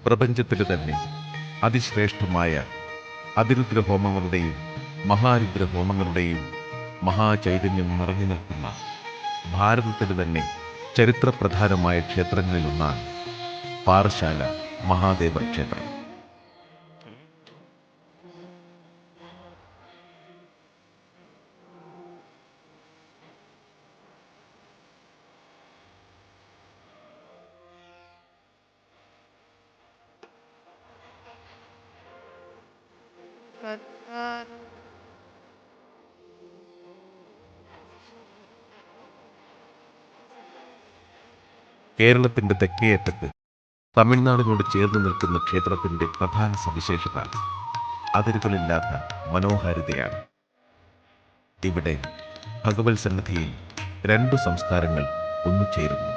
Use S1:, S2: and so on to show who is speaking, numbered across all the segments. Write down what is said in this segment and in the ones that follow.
S1: പ്രപഞ്ചത്തില് തന്നെ അതിശ്രേഷ്ഠമായ അതിരുദ്രഹോമങ്ങളുടെയും മഹാരുദ്രഹോമങ്ങളുടെയും മഹാചൈതന്യം നിറഞ്ഞു നിൽക്കുന്ന ഭാരതത്തില് തന്നെ ചരിത്രപ്രധാനമായ ക്ഷേത്രങ്ങളിലൊന്നാണ് പാറശാല മഹാദേവ ക്ഷേത്രം. കേരളത്തിന്റെ തെക്കേയറ്റത്ത് തമിഴ്നാടിനോട് ചേർന്ന് നിൽക്കുന്ന ക്ഷേത്രത്തിന്റെ പ്രധാന സവിശേഷത അതിരുകളില്ലാത്ത മനോഹാരിതയാണ്. ഇവിടെ ഭഗവത് സന്നിധിയിൽ രണ്ടു സംസ്കാരങ്ങൾ ഒന്നുചേരുന്നു.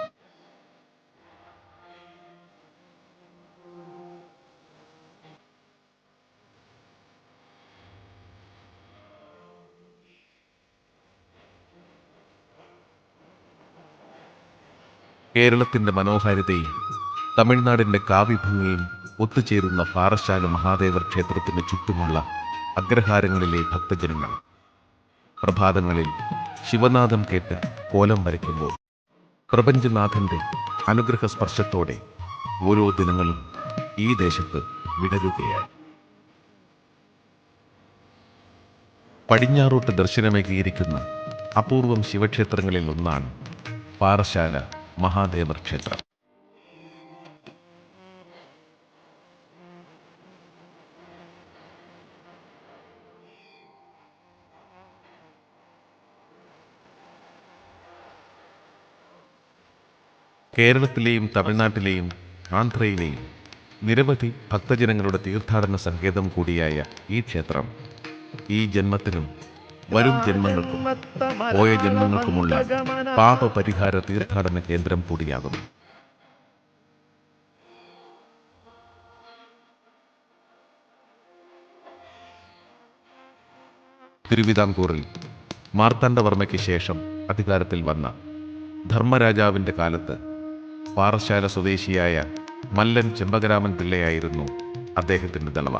S1: കേരളത്തിന്റെ മനോഹാരിതയും തമിഴ്നാടിന്റെ കാവ്യഭംഗിയും ഒത്തുചേരുന്ന പാറശാല മഹാദേവർ ക്ഷേത്രത്തിന് ചുറ്റുമുള്ള അഗ്രഹാരങ്ങളിലെ ഭക്തജനങ്ങൾ പ്രഭാതങ്ങളിൽ ശിവനാഥം കേട്ട് കോലം വരയ്ക്കുമ്പോൾ പ്രപഞ്ചനാഥന്റെ അനുഗ്രഹ സ്പർശത്തോടെ ഓരോ ദിനങ്ങളും ഈ ദേശത്ത് വിടരുകയാണ്. പടിഞ്ഞാറോട്ട് ദർശനമേകിയിരിക്കുന്ന അപൂർവം ശിവക്ഷേത്രങ്ങളിൽ ഒന്നാണ് പാറശാല മഹാദേവർ ക്ഷേത്രം. കേരളത്തിലെയും തമിഴ്നാട്ടിലെയും ആന്ധ്രയിലെയും നിരവധി ഭക്തജനങ്ങളുടെ തീർത്ഥാടന സങ്കേതം കൂടിയായ ഈ ക്ഷേത്രം ഈ ജന്മത്തിനും വരും ജന്മങ്ങൾക്കും പോയ ജന്മങ്ങൾക്കുമുള്ള പാപപരിഹാര തീർത്ഥാടന കേന്ദ്രം കൂടിയാകുന്നു. തിരുവിതാംകൂറിൽ മാർത്താണ്ഡവർമ്മയ്ക്ക് ശേഷം അധികാരത്തിൽ വന്ന ധർമ്മരാജാവിൻ്റെ കാലത്ത് പാറശാല സ്വദേശിയായ മല്ലൻ ചെമ്പകരാമൻ പിള്ളയായിരുന്നു അദ്ദേഹത്തിൻ്റെ ദളവ.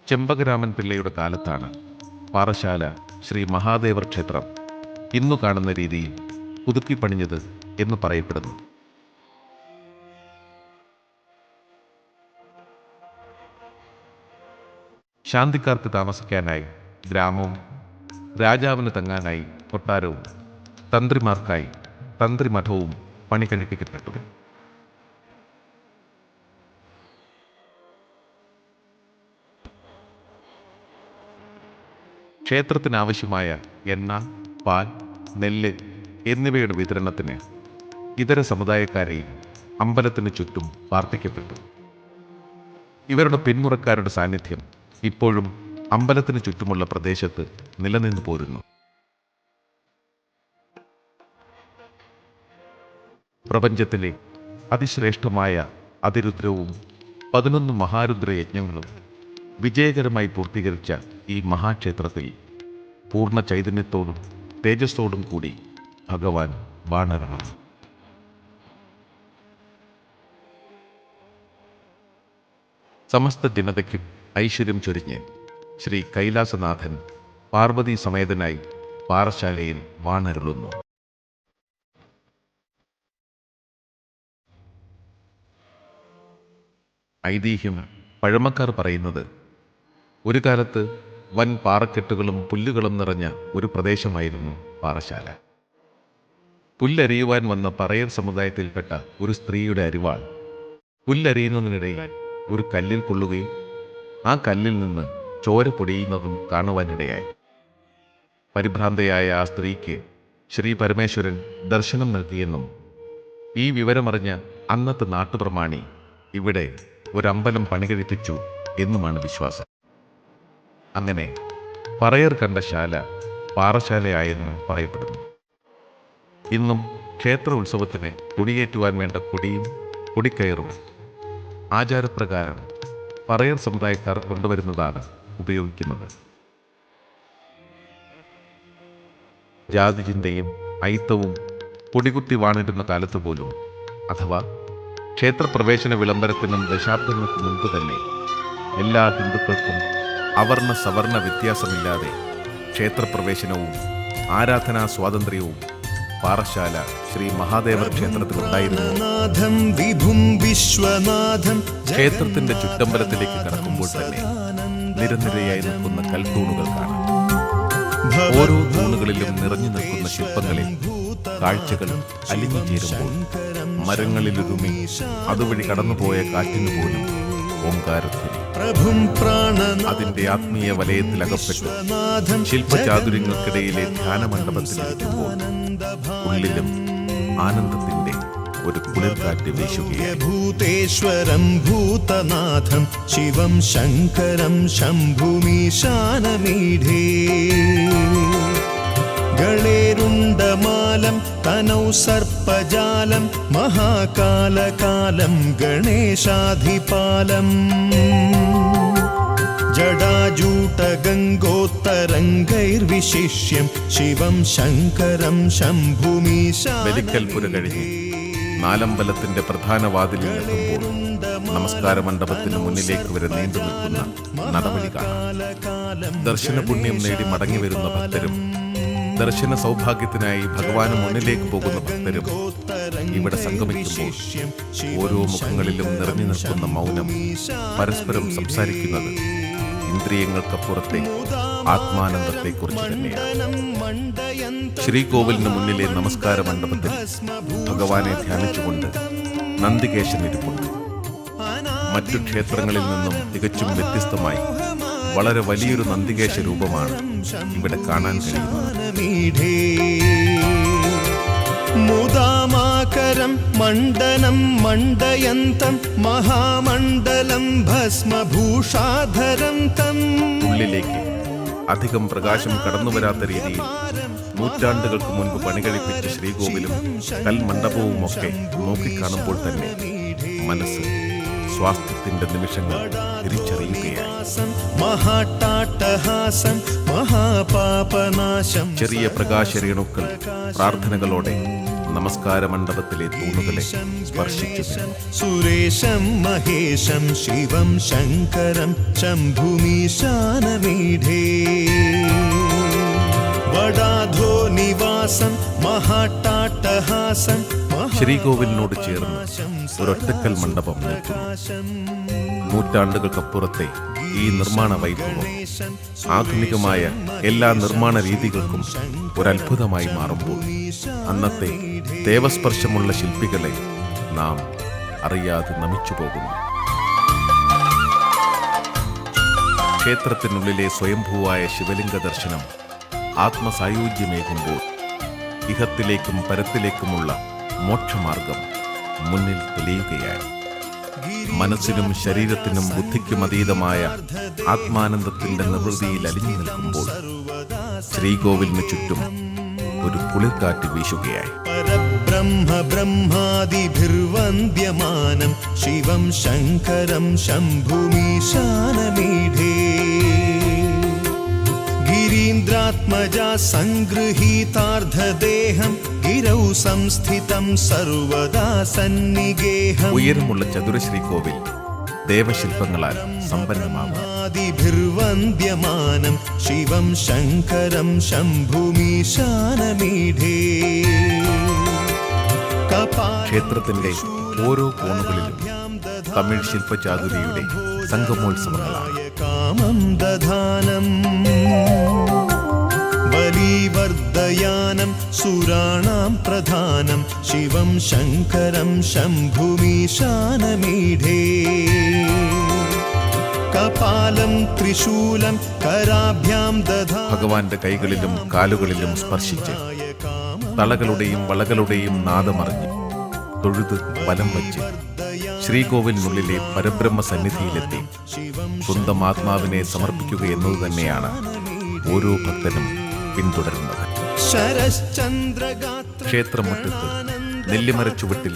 S1: ചെമ്പകരാമൻ പിള്ളയുടെ കാലത്താണ് പാറശാല ശ്രീ മഹാദേവർ ക്ഷേത്രം ഇന്നു കാണുന്ന രീതിയിൽ പുതുക്കി പണിഞ്ഞത് എന്ന് പറയപ്പെടുന്നു. ശാന്തിക്കാർക്ക് താമസിക്കാനായി ഗ്രാമവും രാജാവിന് തങ്ങാനായി കൊട്ടാരവും തന്ത്രിമാർക്കായി തന്ത്രിമഠവും പണി കഴിപ്പിക്കപ്പെട്ടു. ക്ഷേത്രത്തിനാവശ്യമായ എണ്ണ, പാൽ, നെല്ല് എന്നിവയുടെ വിതരണത്തിന് ഇതര സമുദായക്കാരെയും അമ്പലത്തിന് ചുറ്റും പാർപ്പിക്കപ്പെട്ടു. ഇവരുടെ പിന്മുറക്കാരുടെ സാന്നിധ്യം ഇപ്പോഴും അമ്പലത്തിന് ചുറ്റുമുള്ള പ്രദേശത്ത് നിലനിന്നു പോരുന്നു. പ്രപഞ്ചത്തിലെ അതിശ്രേഷ്ഠമായ അതിരുദ്രവും 11 മഹാരുദ്ര യജ്ഞങ്ങളും വിജയകരമായി പൂർത്തീകരിച്ച ഈ മഹാക്ഷേത്രത്തിൽ പൂർണ്ണ ചൈതന്യത്തോടും തേജസ്സോടും കൂടി ഭഗവാൻ വാണരുളുന്നു. സമസ്ത ജനതയ്ക്കും ഐശ്വര്യം ചൊരിഞ്ഞ് ശ്രീ കൈലാസനാഥൻ പാർവതി സമേതനായി പാറശാലയിൽ വാണരുളുന്നു. ഐതിഹ്യം പഴമക്കാർ പറയുന്നത് ഒരു കാലത്ത് വൻ പാറക്കെട്ടുകളും പുല്ലുകളും നിറഞ്ഞ ഒരു പ്രദേശമായിരുന്നു പാറശാല. പുല്ലരിയുവാൻ വന്ന പറയർ സമുദായത്തിൽപ്പെട്ട ഒരു സ്ത്രീയുടെ അരിവാൾ പുല്ലരിയുന്നതിനിടയിൽ ഒരു കല്ലിൽ കൊള്ളുകയും ആ കല്ലിൽ നിന്ന് ചോര പൊടിയുന്നതും കാണുവാനിടയായി. പരിഭ്രാന്തയായ ആ സ്ത്രീക്ക് ശ്രീ പരമേശ്വരൻ ദർശനം നൽകിയെന്നും ഈ വിവരമറിഞ്ഞ അന്നത്തെ നാട്ടുപ്രമാണി ഇവിടെ ഒരമ്പലം പണികഴിപ്പിച്ചു എന്നുമാണ് വിശ്വാസം. അങ്ങനെ പറയർ കണ്ട ശാല പാറശാലയായെന്ന് പറയപ്പെടുന്നു. ഇന്നും ക്ഷേത്ര ഉത്സവത്തിന് കൊടിയേറ്റുവാൻ വേണ്ട കൊടിയും കൊടിക്കയറും ആചാരപ്രകാരം പറയർ സമുദായക്കാർ കൊണ്ടുവരുന്നതാണ് ഉപയോഗിക്കുന്നത്. ജാതിചിന്തയും ഐത്തവും കൊടികുത്തി വാണിരുന്ന കാലത്ത് പോലും, അഥവാ ക്ഷേത്രപ്രവേശന വിളംബരത്തിനും ദശാബ്ദങ്ങൾക്ക് മുൻപ് തന്നെ എല്ലാ ഹിന്ദുക്കൾക്കും അവർണ സവർണ വ്യത്യാസമില്ലാതെ ക്ഷേത്രപ്രവേശനവും ആരാധനാ സ്വാതന്ത്ര്യവും പാറശാല ശ്രീ മഹാദേവർ ക്ഷേത്രത്തിലുണ്ടായിരുന്നു. ക്ഷേത്രത്തിന്റെ ചുറ്റമ്പലത്തിലേക്ക് കടക്കുമ്പോൾ തന്നെ നിരനിരയായി നിൽക്കുന്ന കൽത്തൂണുകൾ കാണാം. ഓരോ തൂണുകളിലും നിറഞ്ഞു നിൽക്കുന്ന ശില്പങ്ങളിൽ കാഴ്ചകൾ അലിഞ്ഞു ചേരുമ്പോൾ മരങ്ങളിലുരുമി അതുവഴി കടന്നുപോയ കാറ്റിനു പോലും ഓങ്കാരധ്വനി. അതിന്റെ ആത്മീയ വലയത്തിലകപ്പെട്ട് ശില്പചാതുര്യങ്ങൾക്കിടയിലെ ധ്യാനമണ്ഡപത്തിലിരിക്കുമ്പോൾ ഉള്ളിലും ആനന്ദത്തിന്റെ ഒരു കുളിർക്കാറ്റ് വീശുകയാണ്.
S2: ഭൂതേശ്വരം ഭൂതനാഥം ശിവം ശങ്കരം ശംഭുമീശാനമീഢേ ഗളേരുണ്ടമാലം തനൗ സർപ്പജാലം മഹാകാലകാലം ഗണേശാധിപാലം ജടാജൂട്ടഗംഗോത്തരംഗൈർവിശിഷ്യം ശിവം ശങ്കരം ശംഭുമീശാനമീഢേ.
S1: ബലിക്കൽപുര കഴിഞ്ഞ് നാലമ്പലത്തിന്റെ പ്രധാന വാതിലിൽ എത്തുമ്പോൾ നമസ്കാര മണ്ഡപത്തിന് മുന്നിലേക്ക് വരെ നീണ്ടു നിൽക്കുന്ന നടവഴി കാണാം. ദർശന പുണ്യം നേടി മടങ്ങി വരുന്ന ഭക്തരും ദർശന സൗഭാഗ്യത്തിനായി ഭഗവാന് മുന്നിലേക്ക് പോകുന്ന ഭക്തരും ഇവിടെ സംഗമിക്കുമ്പോൾ ഓരോ മുഖങ്ങളിലും നിറഞ്ഞു നിൽക്കുന്ന മൗനം പരസ്പരം സംസാരിക്കുന്നത് ഇന്ദ്രിയങ്ങൾക്കപ്പുറത്തെ ആത്മാനന്ദത്തെക്കുറിച്ച് തന്നെയാണ്. ശ്രീകോവിലിന് മുന്നിലെ നമസ്കാര മണ്ഡപത്തിൽ ഭഗവാനെ ധ്യാനിച്ചുകൊണ്ട് നന്ദികേശൻ ഇരിപ്പുണ്ട്. മറ്റു ക്ഷേത്രങ്ങളിൽ നിന്നും തികച്ചും വ്യത്യസ്തമായി വളരെ വലിയൊരു നന്ദികേശ രൂപമാണ് ഇവിടെ കാണാൻ കഴിയുന്നത്.
S2: മുദാമാകരം മണ്ഡനം മണ്ഡയന്തം മഹാമണ്ഡലം ഭസ്മഭൂഷാധരം തം.
S1: ഉള്ളിലേക്ക് അധികം പ്രകാശം കടന്നുവരാത്ത രീതിയിൽ നൂറ്റാണ്ടുകൾക്ക് മുൻപ് പണികഴിപ്പിച്ച ശ്രീകോവിലും കൽമണ്ഡപവുമൊക്കെ നോക്കിക്കാണുമ്പോൾ തന്നെ മനസ്സ് സ്വാസ്ഥ്യത്തിന്റെ നിമിഷങ്ങൾ തിരിച്ചറിയുകയാണ്. ചെറിയ പ്രകാശരേണുക്കൾ പ്രാർത്ഥനകളോടെ നമസ്കാര മണ്ഡപത്തിലെ തൂണുകളെ സ്പർശിച്ചു.
S2: സുരേശം മഹേശം ശിവം ശങ്കരം ശംഭുമീശാനമീഢേ വടാധോ നിവാസം മഹാട്ടാട്ടഹാസം.
S1: ശ്രീകോവിലിനോട് ചേർന്ന് ഒരൊറ്റക്കൽ മണ്ഡപം നിൽക്കുന്നു. നൂറ്റാണ്ടുകൾക്കപ്പുറത്തെ ഈ നിർമ്മാണ വൈഭവം ആധുനികമായ എല്ലാ നിർമ്മാണ രീതികൾക്കും ഒരത്ഭുതമായി മാറുമ്പോൾ അന്നത്തെ ദേവസ്പർശമുള്ള ശില്പികളെ നാം അറിയാതെ നമിച്ചു പോകുന്നു. ക്ഷേത്രത്തിനുള്ളിലെ സ്വയംഭൂവായ ശിവലിംഗ ദർശനം ആത്മസായുജ്യമേകുമ്പോൾ ഇഹത്തിലേക്കും പരത്തിലേക്കുമുള്ള മോക്ഷമാർഗം മുന്നിൽ തെളിയുകയാണ്. മനസ്സിനും ശരീരത്തിനും ബുദ്ധിക്കും അതീതമായ ആത്മാനന്ദത്തിന്റെ നിർവൃതിയിൽ അലിഞ്ഞു നിൽക്കുമ്പോൾ ശ്രീകോവിലിന് ചുറ്റും ഒരു കുളിർക്കാറ്റ് വീശുകയായി.
S2: പരബ്രഹ്മ ബ്രഹ്മാദിഭിർവന്ദ്യമാനം ശിവം ശങ്കരം ശംഭുമീശാനമീഢേ ഗിരീന്ദ്രാത്മജാ സംഗൃഹീതാർദ്ധദേഹം ഗിരൗ സംസ്ഥിതം സർവദാ സന്നിഗേഹം.
S1: ഉയരമുള്ള ചതുരശ്രീകോവിൽ ദേവശില്പങ്ങളാൽ സമ്പന്നമാകും.
S2: ആദിഭിർവന്ദ്യമാനം ശിവം ശങ്കരം ശംഭുമീശാനമീഢേ.
S1: ക്ഷേത്രത്തിന്റെ ഓരോ കോണുകളിലും തമിഴ് ശില്പചാതുരിയുടെ സംഗമോത്സവങ്ങളാണ്.
S2: കാമം ദധാനം ബലിവർദ്ധയാനം സുരാണാം പ്രധാനം ശിവം ശങ്കരം ശംഭുമീശാനമീഢേ കപാലം ത്രിശൂലം കരാഭ്യാം ദധാ.
S1: ഭഗവാന്റെ കൈകളിലും കാലുകളിലും സ്പർശിച്ച് തളകളുടെയും വളകളുടെയും നാദമറിഞ്ഞ് തൊഴുത് വലം വച്ച് ശ്രീകോവിലിനുള്ളിലെ പരബ്രഹ്മ സന്നിധിയിലെത്തി സ്വന്തം ആത്മാവിനെ സമർപ്പിക്കുക എന്നത് തന്നെയാണ് ഓരോ ഭക്തനും പിന്തുടരുന്നത്. ക്ഷേത്രമുറ്റത്ത് നെല്ലിമര ചുവട്ടിൽ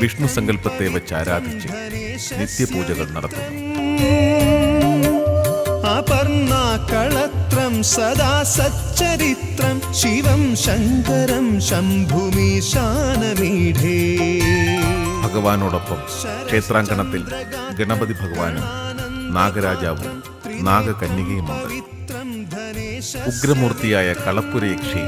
S1: വിഷ്ണു സങ്കല്പത്തെ വെച്ച് ആരാധിച്ച് നിത്യപൂജകൾ നടത്തുന്നു.
S2: അപർണാകളത്രം സദാ സച്ചരിത്രം ശിവം ശങ്കരം ശംഭുമീശാനമീഢേ.
S1: ഭഗവാനോടൊപ്പം ക്ഷേത്രാങ്കണത്തിൽ ഗണപതി ഭഗവാനും നാഗരാജാവും നാഗകന്യകയുമുണ്ട്. ഉഗ്രമൂർത്തിയായ കളപ്പുരയക്ഷി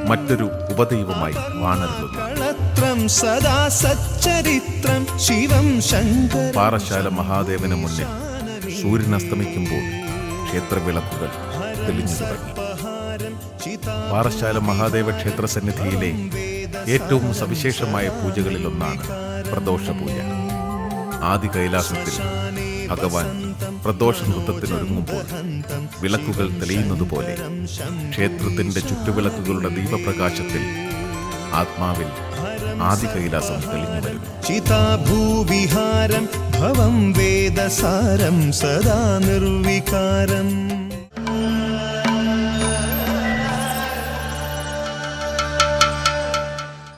S1: മറ്റൊരു ഉപദൈവമായി വാണരുളുന്നു.
S2: കളത്രം സദാ സച്ചരിത്രം ശിവം ശങ്കരം.
S1: പാറശാല മഹാദേവന് മുന്നിൽ സൂര്യൻ അസ്തമിക്കുമ്പോൾ ക്ഷേത്രവിളക്കുകൾ തെളിഞ്ഞു തുടങ്ങി. പാറശാല മഹാദേവ ക്ഷേത്ര സന്നിധിയിലെ ഏറ്റവും സവിശേഷമായ പൂജകളിലൊന്നാണ് പ്രദോഷ പൂജ. ആദി കൈലാസത്തിൽ ഭഗവാൻ പ്രദോഷ നൃത്തത്തിനൊരുങ്ങുമ്പോൾ വിളക്കുകൾ തെളിയുന്നതുപോലെ ക്ഷേത്രത്തിന്റെ ചുറ്റുവിളക്കുകളുടെ ദീപപ്രകാശത്തിൽ ആത്മാവിൽ ആദി കൈലാസം തെളിഞ്ഞു വരുന്നു.
S2: ചിതാഭൂവിഹാരം ഭവം വേദസാരം സദാ നിർവികാരം.